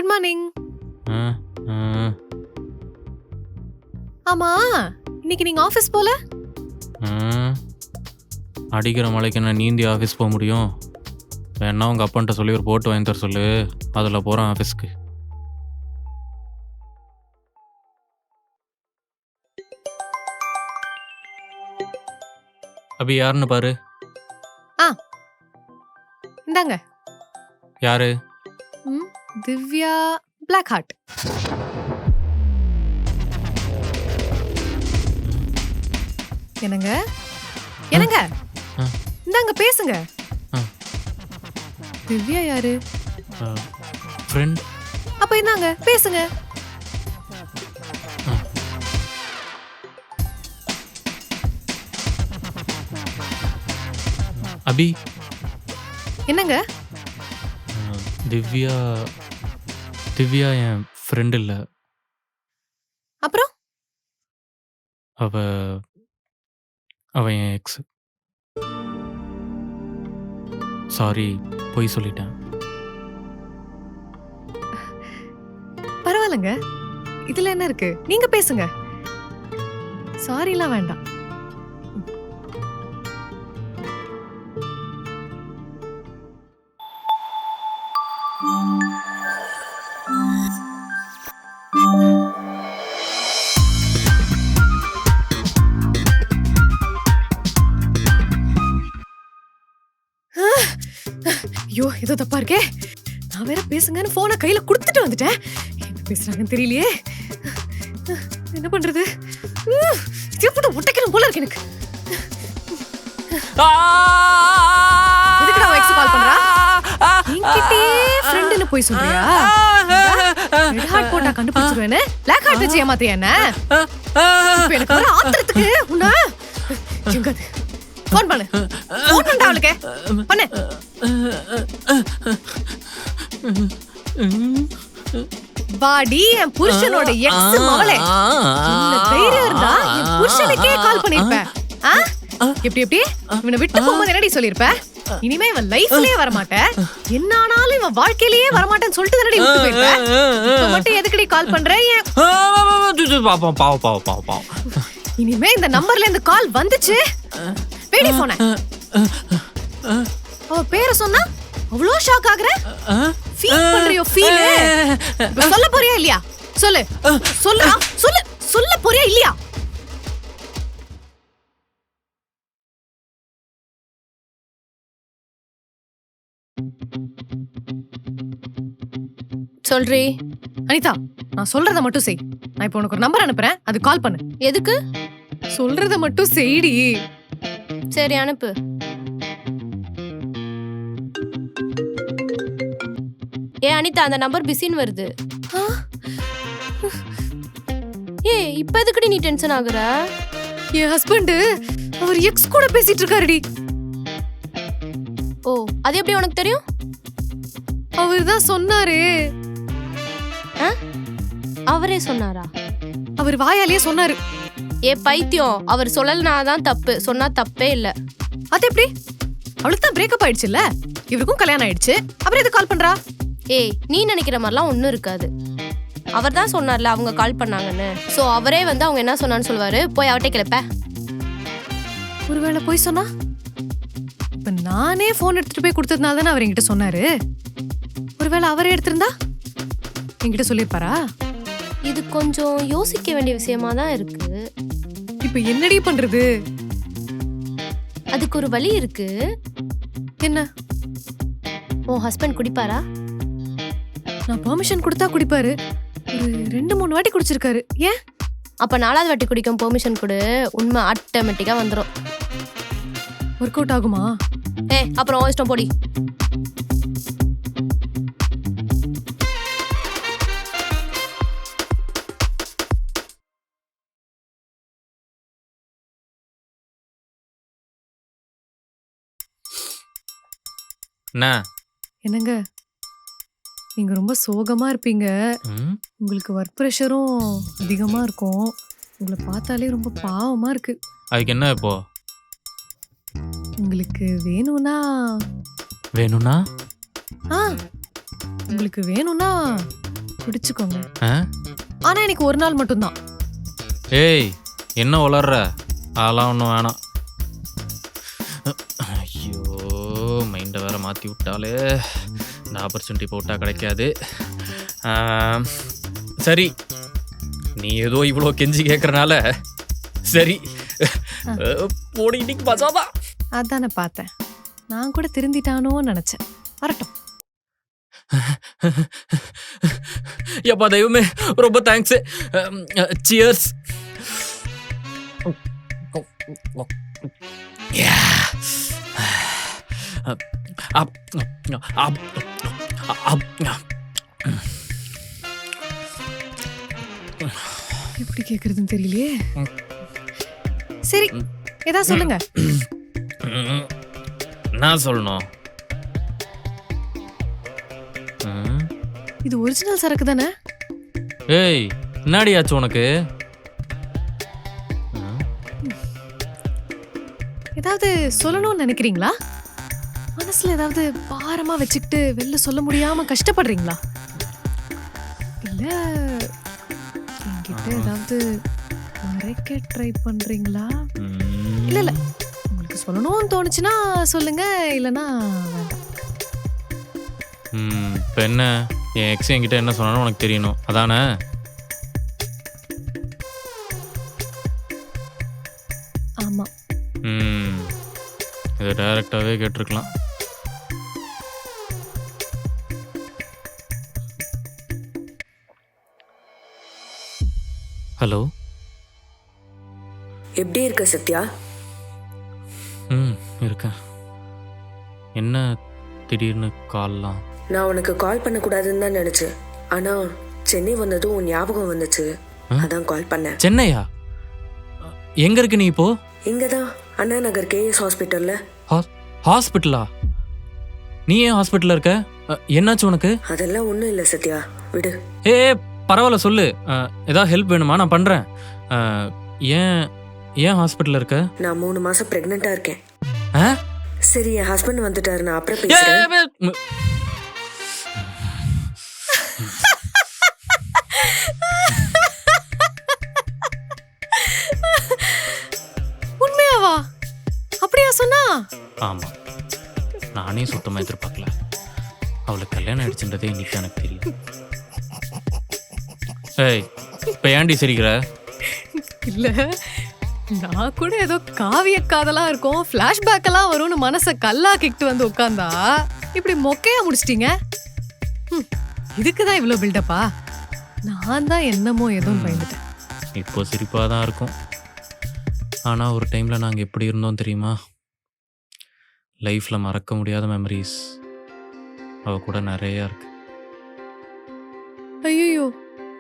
Good morning. ஆ, ஆ. ஆமா, இன்னைக்கு நீங்க ஆபீஸ் போல? ஆ. அடிக்கிற மழைக்கு என்ன நீந்தி ஆஃபீஸ் போக முடியும்? வேணா உங்கள் அப்பன்ட்ட சொல்லி ஒரு போட்டு வாங்கி தர சொல்லு, அதில் போகிறேன் ஆஃபீஸ்க்கு. அபி யாருன்னு பாரு. இந்தாங்க. யாரு? Divya black heart. என்னங்க என்னங்க ஆ. இந்தாங்க பேசுங்க. ஆ. திவ்யா யாரு? ஃப்ரெண்ட். அப்ப இந்தாங்க பேசுங்க. அபி. என்னங்க? திவ்யா திவ்யா என் ஃப்ரெண்ட் இல்லை. அப்புறம் அவ அவ என் எக்ஸ். சாரி, பொய் சொல்லிட்டேன். பரவாயில்லங்க, இதுல என்ன இருக்கு? நீங்க பேசுங்க. சாரிலாம் வேண்டாம். ஐயோ, ஏதோ தப்பா இருக்கே. நான் வேற பேசுங்கன்னு போனை கையில குடுத்துட்டு வந்துட்டேன். என்ன பேசுறாங்கன்னு தெரியலையே. என்ன பண்றது? போட்டு உடைக்கணும் போல இருக்கு எனக்கு. எதுக்குடா உன் எக்ஸ் கால் பண்றா? என்கிட்டே ஃப்ரெண்ட்னு போய் சொல்றியா? ரெட் ஹார்ட் போட்டா கண்டுபிடிச்சிருவேன்னு பிளாக் ஹார்ட் வச்சு ஏமாத்தியா என்ன? இப்ப எனக்கு ஒரு ஆத்திரத்துக்கு உன்ன எங்க ஃபோன் பண்ணு. ஃபோன் பண்ணா அவளுக்கு பண்ணு. வாடி என் புருஷனோட எக்ஸ் மவளே. இந்த தைரியம் இருந்தா என் புருஷனுக்கே கால் பண்ணிருப்ப. எப்படி எப்படி இவனை விட்டு போகும்போது என்னடி சொல்லிருப்ப? இனிமே இவன் லைஃப்லயே வரமாட்ட, என்ன ஆனாலும் இவன் வாழ்க்கையிலேயே வரமாட்டேன்னு சொல்லிட்டு தானடி விட்டு போயிருப்ப. இப்ப மட்டும் எதுக்குடி கால் பண்ற? இனிமே இந்த நம்பர்ல இருந்து கால் வந்துச்சு பேடி போன. அவ பேரை சொன்னா அவ்வளோ ஷாக் ஆகுற? ஃபீல் பண்றியோ? ஃபீல் சொல்ல போறியா இல்லையா? சொல்லு சொல்லு சொல்லு சொல்ல போறியா இல்லையா? சொல்றி. அனிதா, நான் சொல்றத மட்டும் செய். நான் இப்போ உனக்கு ஒரு நம்பர் அனுப்புறேன், அது கால் பண்ணு. எதுக்கு? சொல்றத மட்டும் செய்டி. சரி, அனுப்பு. அனிதா, அந்த நம்பர் பிஸின்னு வருது. இப்ப எதுக்குடி நீ டென்ஷன் ஆகுற? என் ஹஸ்பண்ட் அவர் எக்ஸ் கூட பேசிட்டு இருக்காருடி. ஓ, அது எப்படி உனக்கு தெரியும்? அவர்தான் சொன்னாரு. அவரே சொன்னாரா? அவர் வாயாலேயே சொன்னாரு. பைத்தியம், அவர் சொல்லலனாதான் தப்பு, சொன்னா தப்பே இல்ல. அது எப்படி? அவளுக்கு தான் பிரேக்கப் ஆயிடுச்சுல்ல, இவருக்கும் கல்யாணம் ஆயிடுச்சு, அப்புறம் எது கால் பண்றா? நீ நினைக்கிற மாதிரிலாம் ஒன்னும் இருக்காது. அவர் தான் சொன்னார்ல அவங்க கால் பண்ணாங்கன்னு. சோ அவரே வந்து அவங்க என்ன சொன்னான்னு சொல்லுவாரு. போய் அவட்டே கிளப்ப. ஒருவேளை போய் சொன்னா? இப்ப நானே போன் எடுத்துட்டு போய் கொடுத்ததுனால தானே அவர் என்கிட்ட சொன்னாரு. ஒருவேளை அவரே எடுத்திருந்தா என்கிட்ட சொல்லிருப்பாரா? இது கொஞ்சம் யோசிக்க வேண்டிய விஷயமா தான் இருக்கு. இப்ப என்னடி பண்றது? அதுக்கு ஒரு வழி இருக்கு. என்ன? உன் ஹஸ்பண்ட் குடிப்பாரா? நான் பெர்மிஷன் கொடுத்தா குடிப்பாரு. ஒரு 2-3 வாட்டி குடிச்சிருக்காரு. ஏன்? அப்ப 4வது வாட்டி குடிக்கும் பெர்மிஷன் கொடு, உண்மை ஆட்டோமேட்டிக்கா வந்துடும். ஒர்க் அவுட் ஆகுமா? அப்புறம் இஷ்டம் போடி. என்னங்க, நீங்க ரொம்ப சோகமா இருப்பீங்க. உங்களுக்கு ஒர்க் ப்ரெஷரும் அதிகமா இருக்கும். உங்களை பார்த்தாலே ரொம்ப பாவமா இருக்கு. அதுக்கு என்ன இப்போ? உங்களுக்கு வேணும்னா வேணும்னா உங்களுக்கு வேணும்னா பிடிச்சுக்கோங்க. ஆ? ஆனா எனக்கு ஒரு நாள் மட்டும்தான். ஏய் என்ன உளர்ற? அதெல்லாம் ஒன்றும் வேணாம். ஐயோ மைண்டை வேற மாற்றி விட்டாலே இந்த ஆப்பர்ச்சுனிட்டி போட்டால் கிடைக்காது. சரி நீ ஏதோ இவ்வளோ கெஞ்சி கேட்குறனால சரி போடி இன்னைக்கு மசாதான். அதானே பார்த்தேன். நான் கூட திருந்திட்டானோன்னு நினைச்சேன். வரட்டும். எப்பா தெய்வமே ரொம்ப தேங்க்ஸ். சியர்ஸ். எப்படி கேக்குறதுன்னு தெரியலையே. சரி ஏதாவது சொல்லுங்க. நான் சொல்லணும். இது ஒரிஜினல் சரக்கு தானே? ஏய் என்னடி ஆச்சு உனக்கு? ஏதாவது சொல்லணும்னு நினைக்கிறீங்களா? மனசுல ஏதாவது பாரமா வச்சுக்கிட்டு வெளில சொல்ல முடியாம கஷ்டப்படுறீங்களா? இல்ல என்கிட்ட ஏதாவது மறைக்க ட்ரை பண்றீங்களா? இல்ல இல்ல உங்களுக்கு சொல்லணும்னு தோணுச்சுன்னா சொல்லுங்க, இல்லைன்னா வேண்டாம். இப்போ என்ன என் எக்ஸ் என்கிட்ட என்ன சொன்னாலும் உனக்கு தெரியணும் அதானே? ஆமா. இதை டைரக்டாகவே கேட்டிருக்கலாம். ஹலோ, எப்படி இருக்க சத்யா? இருக்கேன். என்ன திடீர்னு கால்லாம்? நான் உனக்கு கால் பண்ணக்கூடாதுன்னு தான் நினைச்சேன். ஆனா சென்னை வந்ததும் உன் ஞாபகம் வந்துச்சு, அதான் கால் பண்ணேன். சென்னையா? எங்க இருக்கு நீ இப்போ? இங்கதான் அண்ணா நகர் கேஎஸ் ஹாஸ்பிட்டல்ல. ஹாஸ்பிட்டலா? நீ ஏன் ஹாஸ்பிட்டல்ல இருக்க? என்னாச்சு உனக்கு? அதெல்லாம் ஒண்ணும் இல்ல சத்யா, விடு. ஏ பரவாயில்ல சொல்லு. ஏதாவது ஹெல்ப் வேணுமா? நான் பண்றேன். ஏன் ஏன் ஹாஸ்பிட்டல்ல இருக்க? நான் 3 மாசம் பிரெக்னெண்டா இருக்கேன். ஆ? சரி என் ஹஸ்பண்ட் வந்துட்டாரு, நான் அப்புறம் பேசுறேன். உண்மையாவா? அப்படியா சொன்னா? ஆமா, நானே சுத்தமா எதிர்பார்க்கல. அவளுக்கு கல்யாணம் ஆயிடுச்சுன்றதே இன்னைக்கு எனக்கு தெரியும். ஏய் இப்ப ஏன்டி சிரிக்கிற? இல்ல நான் கூட ஏதோ காவிய காதலா இருக்கும், பிளாஷ்பேக் எல்லாம் வரும்னு மனசை கல்லாக்கிட்டு வந்து உட்கார்ந்தா இப்படி மொக்கையா முடிச்சிட்டீங்க. இதுக்குதான் இவ்வளவு பில்டப்பா? நான் தான் என்னமோ எதுவும் பயந்துட்டேன். இப்போ சிரிப்பாக தான் இருக்கும். ஆனால் ஒரு டைமில் நாங்கள் எப்படி இருந்தோம் தெரியுமா? லைஃப்பில் மறக்க முடியாத மெமரிஸ் அவ கூட நிறையா இருக்கு. ஐயோ,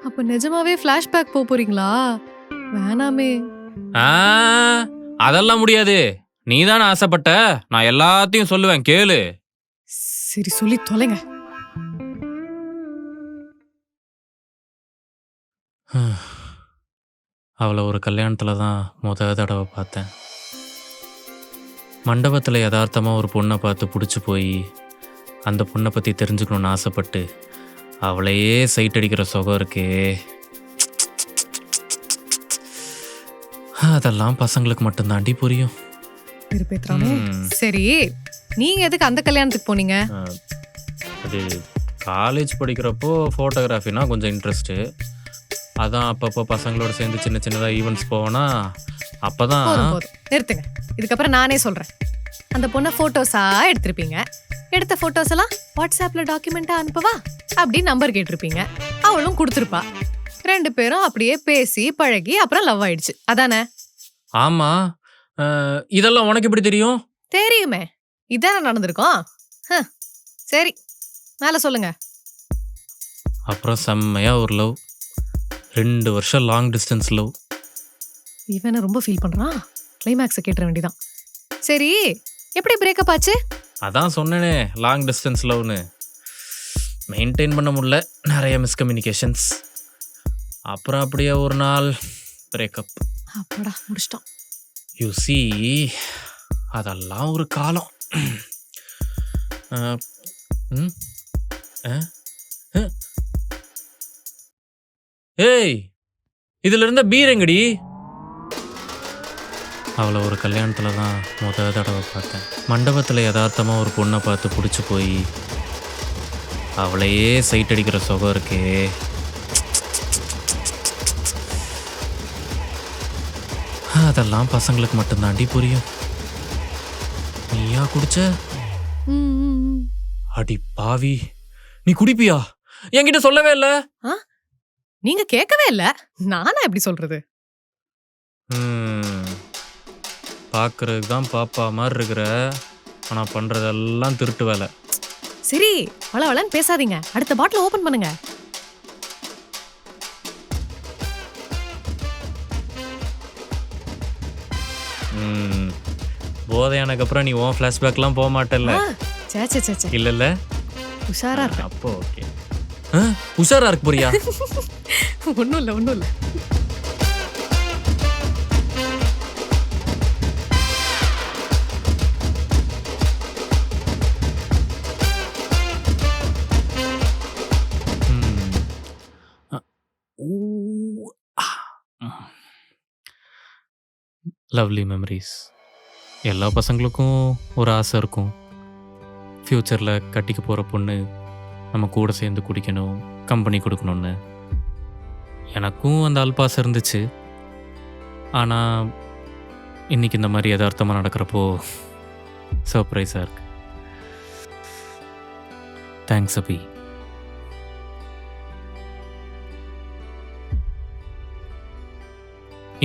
அப்ப நிஜமாவே பிளாஷ்பேக் போறீங்களா? வேணாமே. அதெல்லாம் முடியாது. நீ தானே ஆசைப்பட்ட. நான் எல்லாத்தையும் சொல்லுவேன், கேளு. சரி சொல்லி தொலைங்க. அவளை ஒரு கல்யாணத்தில் தான் தடவை பார்த்தேன். மண்டபத்தில் யதார்த்தமாக ஒரு பொண்ணை பார்த்து பிடிச்சி போய் அந்த பொண்ணை பற்றி தெரிஞ்சுக்கணுன்னு ஆசைப்பட்டு அவளையே சைட் அடிக்கிற சுகம் இருக்கே, அதெல்லாம் பசங்களுக்கு மட்டும்தாண்டி புரியும். சரி நீங்க எதுக்கு அந்த கல்யாணத்துக்கு போனீங்க? அது காலேஜ் படிக்கிறப்போ ஃபோட்டோகிராஃபினா கொஞ்சம் இன்ட்ரெஸ்ட்டு. அதான் அப்பப்போ பசங்களோட சேர்ந்து சின்ன சின்னதாக ஈவெண்ட்ஸ் போவோன்னா அப்போதான். நிறுத்துங்க, இதுக்கப்புறம் நானே சொல்கிறேன். அந்த பொண்ணை ஃபோட்டோஸா எடுத்திருப்பீங்க. எடுத்த ஃபோட்டோஸ் எல்லாம் வாட்ஸ்அப்பில் டாக்குமெண்ட்டாக அனுப்பவா அப்படின்னு நம்பர் கேட்டிருப்பீங்க. அவளும் கொடுத்துருப்பா. 2 பேரும் அப்படியே பேசி பழகி அப்புறம் லவ் ஆயிடுச்சு, அதானே? ஆமாம். இதெல்லாம் உனக்கு எப்படி தெரியும்? தெரியுமே, இதானே நடந்திருக்கோம். சரி மேலே சொல்லுங்க. அப்புறம் செம்மையாக ஒரு லவ். 2 வருஷம் லாங் டிஸ்டன்ஸ் லவ். இவனை ரொம்ப ஃபீல் பண்ணுறான். கிளைமேக்ஸை கேட்டுற வேண்டிதான். சரி எப்படி பிரேக்கப் ஆச்சு? அதான் சொன்னேனே, லாங் டிஸ்டன்ஸ் லவ்னு. மெயின்டைன் பண்ண முடியல, நிறைய மிஸ்கம்யூனிகேஷன்ஸ். அப்புறம் அப்படியே ஒரு நாள் பிரேக்கப். அப்படா முடிச்சிட்டோம். யூ சி, அதெல்லாம் ஒரு காலம். ஏய் இதுல இருந்த பீர் எங்கடி? அவளை ஒரு கல்யாணத்துல தான் முத தடவை பார்த்தேன். மண்டபத்தில் யதார்த்தமாக ஒரு பொண்ணை பார்த்து பிடிச்சி போய் அவளையே சைட் அடிக்கிற சுகம் இருக்கே. அதெல்லாம் பசங்களுக்கு மட்டும்தாண்டி புரியும். நீயா குடிச்ச? அடி பாவி, நீ குடிப்பியா? என்கிட்ட சொல்லவே இல்ல. நீங்க கேட்கவே இல்ல, நானா எப்படி சொல்றது? பாக்குறதுக்கு தான் பாப்பா மாதிரி இருக்கிற, ஆனா பண்றதெல்லாம் திருட்டு வேலை. சரி வளவளன்னு பேசாதீங்க, அடுத்த பாட்டில் ஓபன் பண்ணுங்க. போதையானக்கு அப்புறம் நீ உன் ஃபிளாஷ்பேக்லாம் போக மாட்டல்ல? சே இல்ல உஷாரா இருக்க. அப்போ ஓகே. உஷாரா இருக்கு புரியா? ஒண்ணும் இல்ல. Lovely memories. எல்லா பசங்களுக்கும் ஒரு ஆசை இருக்கும், ஃப்யூச்சரில் கட்டிக்க போகிற பொண்ணு நம்ம கூட சேர்ந்து குடிக்கணும், கம்பெனி கொடுக்கணும்னு. எனக்கும் அந்த அல்பாசை இருந்துச்சு. ஆனால் இன்னைக்கு இந்த மாதிரி யதார்த்தமாக நடக்கிறப்போ சர்ப்ரைஸாக இருக்கு. தேங்க்ஸ் அபி.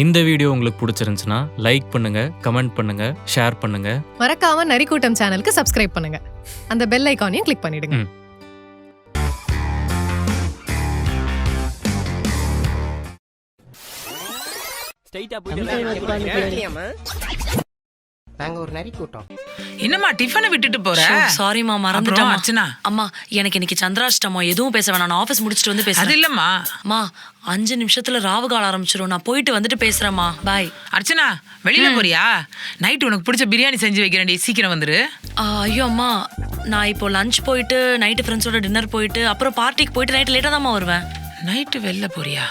இந்த வீடியோ உங்களுக்கு பிடிச்சிருந்துச்சுன்னா லைக் பண்ணுங்க, கமெண்ட் பண்ணுங்க, ஷேர் பண்ணுங்க. மறக்காம நரிக்கூட்டம் சேனலுக்கு சப்ஸ்கிரைப் பண்ணுங்க. அந்த பெல் ஐகானையும் கிளிக் பண்ணிடுங்க. நாங்க ஒரு நரி கூட்டம். என்னம்மா டிஃபனை விட்டுட்டு போற? சாரிமா, மறந்துட்டேன். அர்ச்சனா, அம்மா எனக்கு இன்னைக்கு சந்திராஷ்டமம், எதுவும் பேச வேணாம். நான் ஆபீஸ் முடிச்சிட்டு வந்து அது பேசுறேன். இல்லம்மா. அம்மா 5 நிமிஷத்துல ராவு கால ஆரம்பிச்சிரும். நான் போயிட்டு வந்துட்டு பேசுறேம்மா. பாய். அர்ச்சனா, வெளியில போறியா? நைட் உனக்கு பிடிச்ச பிரியாணி செஞ்சு வைக்கிறேன்டி, சீக்கிரம் வந்துரு. ஐயோ அம்மா, நான் இப்போ லஞ்ச் போயிட்டு நைட்டு ஃப்ரெண்ட்ஸோட டின்னர் போயிட்டு அப்புறம் பார்ட்டிக்கு போயிட்டு நைட்டு லேட்டா தான்மா வருவேன். நைட்டு வெளில போறியா?